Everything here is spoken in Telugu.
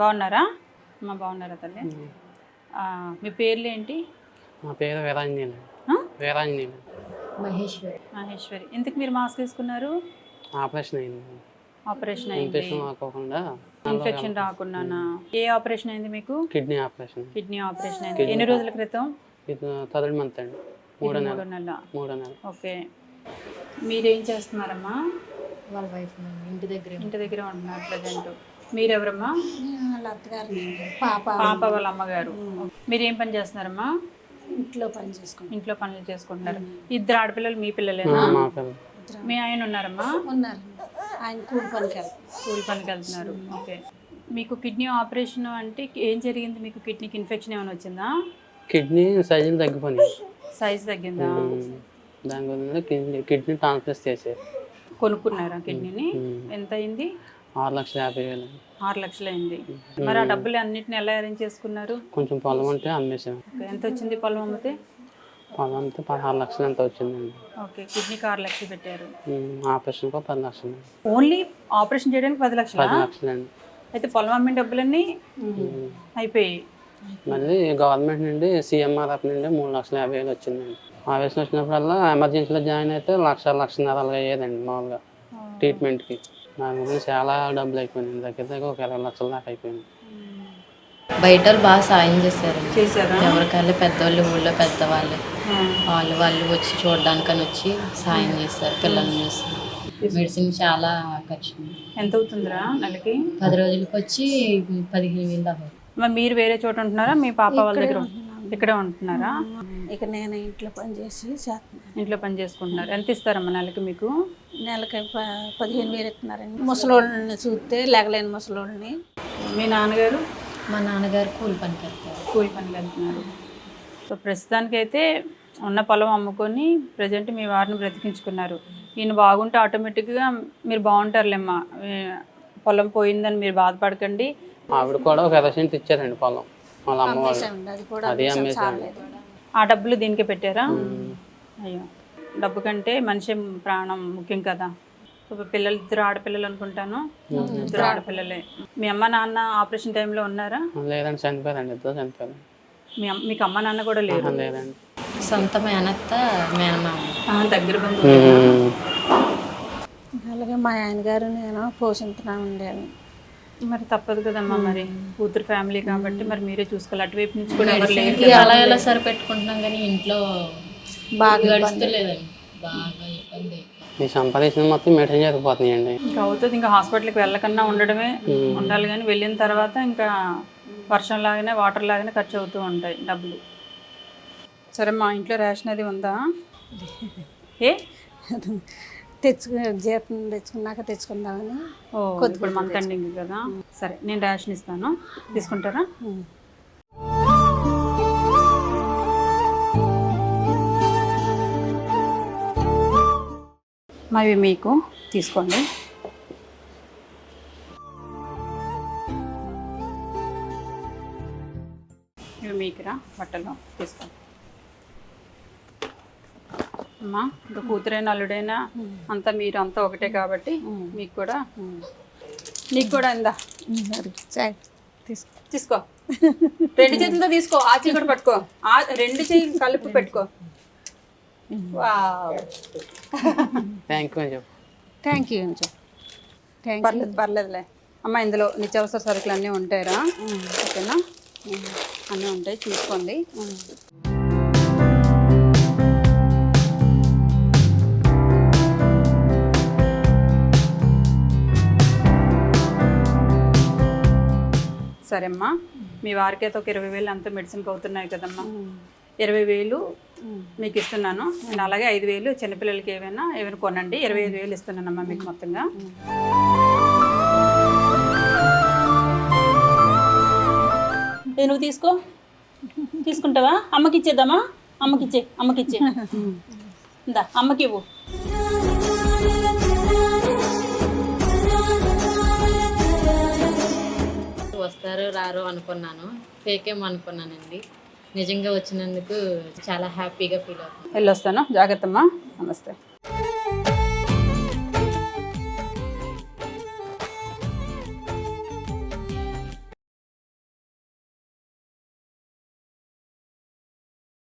బాగున్నారా? అమ్మ బాగున్నారా తల్లి? మీ పేర్లు ఏంటి? మా పేరు వీరాంజనేయులు. వీరాంజనేయులు. మహేశ్వరి. ఎందుకు మీరు మాస్క్ వేసుకున్నారు? ఆపరేషన్ అయింది. ఆపరేషన్ అయింది. ఇన్ఫెక్షన్ రాకుండా. ఏ ఆపరేషన్ అయింది మీకు? Kidney operation. కిడ్నీ ఆపరేషన్ అయింది. ఎన్ని రోజుల క్రితం? థర్డ్ మంత్ అండి. 3 నెలలు. ఓకే. మీరేం చేస్తున్నారమ్మా? వాళ్ళ వైఫ్ ఇంటి దగ్గర ఉంటున్నారు ప్రజెంట్. మీరెవరమ్మా? పాప వాళ్ళ అమ్మగారు. మీరేం పని చేస్తున్నారమ్మా? ఇంట్లో పనులు చేసుకుంటున్నారు. 2 ఆడపిల్లలు మీ పిల్లలేనా? మీ ఆయన ఉన్నారమ్మా? ఉన్నారు. ఆయన కూలి పనికి వెళ్తున్నారు. ఓకే. మీకు కిడ్నీ ఆపరేషన్ అంటే ఏం జరిగింది? మీకు కిడ్నీకి ఇన్ఫెక్షన్ ఏమైనా వచ్చిందా? కిడ్నీ సైజు తగ్గిపోయింది. సైజ్ తగ్గిందా? దాని గురించి కిడ్నీ ట్రాన్స్ప్లాంట్ చేశారు. కొనుక్కున్నారా కిడ్నీని? ఎంత అయింది? 6,50,000. 6 లక్షలు అయింది. మరి ఆ డబ్బులు అన్నిటిని ఎలా అరేంజ్ చేసుకున్నారు? కొంచెం పొలం ఉంటే అమ్మేసాను. ఎంత వచ్చింది పొలం అమ్మితే? పొలం అమ్మితే 16 లక్షలు ఎంత వచ్చిందండి. ఓకే. కిడ్నీకి 6 లక్షలు పెట్టారు. ఆపరేషన్ 10 లక్షలు. ఓన్లీ ఆపరేషన్ చేయడానికి 10 లక్షలు? 10 లక్షలండి. అయితే పొలం అమ్మిన డబ్బులన్నీ అయిపోయాయి. మళ్ళీ గవర్నమెంట్ నుండి CMRF నుండి 3,50,000 వచ్చిందండి. ఆవేశం వచ్చినప్పుడల్లా ఎమర్జెన్సీలో జాయిన్ అయితే 1,00,000 అలాగే అయ్యేదండి మామూలుగా ట్రీట్మెంట్కి. దాని గురించి చాలా డబ్బులు అయిపోయింది. దగ్గర ఒక 20 లక్షల దాకా అయిపోయింది. బయట బాగా సాయం చేశారు. ఎవరికైనా పెద్దవాళ్ళు, ఊళ్ళో పెద్దవాళ్ళు వాళ్ళు వచ్చి చూడడానికని వచ్చి సాయం చేస్తారు. పిల్లల్ని చూస్తారు. మెడిసిన్ చాలా ఖర్చు. ఎంత అవుతుందిరా నెలకి? 10 రోజులకి వచ్చి 15,000 దాకా. మరి మీరు వేరే చోట ఉంటున్నారా? మీ పాప వాళ్ళ దగ్గర ఇక్కడే ఉంటున్నారా? ఇక నేను ఇంట్లో పని చేసుకుంటున్నారు. ఎంత ఇస్తారమ్మా నెలకి మీకు? నెలకి 15,000 ఇస్తున్నారండి. ముసలోళ్ళని చూస్తే లేగలేని ముసలోళ్ళని. మీ నాన్నగారు? మా నాన్నగారు కూలి పనికి వెళ్తున్నారు. సో ప్రస్తుతానికైతే ఉన్న పొలం అమ్ముకొని ప్రజెంట్ మీ వారిని బ్రతికించుకున్నారు. ఈయన బాగుంటే ఆటోమేటిక్గా మీరు బాగుంటారులేమ్మా. పొలం పోయిందని మీరు బాధపడకండి. ఆవిడ కూడా ఒక 20 ఇచ్చారండి పొలం. వాళ్ళ అమ్మ అది అమ్మేసారు. ఆ డబ్బులు దీనికే పెట్టారా? అయ్యో, డబ్బు కంటే మనిషి ప్రాణం ముఖ్యం కదా. పిల్లలు 2 ఆడపిల్లలు అనుకుంటాను. 2 ఆడపిల్లలే. మీ అమ్మ నాన్న ఆపరేషన్ టైంలో ఉన్నారా? లేదండి, చనిపోయారండి. 2 చనిపోయారు. మీకు అమ్మ నాన్న కూడా లేరు? లేదండి. సొంత మేనత్త మేనమామ దగ్గర బంధువులు. అలాగే మా ఆయన గారు నేను పోషించున్నా ఉండేది. మరి తప్పదు కదమ్మా. మరి కూతురు ఫ్యామిలీ కాబట్టి మరి మీరే చూసుకోవాలి. అటువైపు నుంచి కూడా ఎవరు లేరు. అలా సరిపెట్టుకుంటున్నాం కానీ ఇంట్లో బాగా గడుస్తలేదండి. బాగా ఇబ్బంది. మీ సంపాదించిన మొత్తం మెయింటైన్ చేయకపోతున్నాయండి. ఇంకా అవుతుంది. ఇంకా హాస్పిటల్కి వెళ్ళకన్నా ఉండాలి కానీ వెళ్ళిన తర్వాత ఇంకా వర్షం లాగానే వాటర్ లాగానే ఖర్చు అవుతూ ఉంటాయి డబ్బులు. సరే, మా ఇంట్లో రేషన్ అది ఉందా? జీతం తెచ్చుకున్నాక తెచ్చుకుందామని. ఇప్పుడు మంత్ ఎండింగ్ కదా. సరే, నేను రేషన్ ఇస్తాను, తీసుకుంటారా? మరి మీకు తీసుకోండి. ఇవి మీకురా బట్టలు తీసుకోండి. అమ్మా, ఇంకా కూతురైనా అల్లుడైనా అంతా మీరు అంతా ఒకటే కాబట్టి నీకు కూడా ఇందా తీసుకో. 2 చేతులతో తీసుకో. ఆ చేయి కూడా పట్టుకో. 2 చేతులు కలిపి పెట్టుకో. Thank you. పర్లేదులే అమ్మ. ఇందులో నిత్యావసర సరుకులు అన్నీ ఉంటాయిరా? ఓకేనా? అన్నీ ఉంటాయి, చూసుకోండి. సరే అమ్మా, మీ వారికి అయితే ఒక 20,000 అంతా మెడిసిన్కి అవుతున్నాయి కదమ్మా. 20,000 మీకు ఇస్తున్నాను. నేను అలాగే 5,000 చిన్నపిల్లలకి ఏమైనా కొనండి. 25,000 ఇస్తున్నానమ్మా మీకు మొత్తంగా. నువ్వు తీసుకుంటావా? అమ్మకి ఇచ్చేద్దామా? అమ్మకిచ్చే ఇందా, అమ్మకి ఇవ్వు. వస్తారు రారు అనుకున్నాను, ఫేకేమో అనుకున్నానండి. నిజంగా వచ్చినందుకు చాలా హ్యాపీగా ఫీల్ అవుతుంది. వెళ్ళొస్తాను. జాగ్రత్తమ్మా. నమస్తే.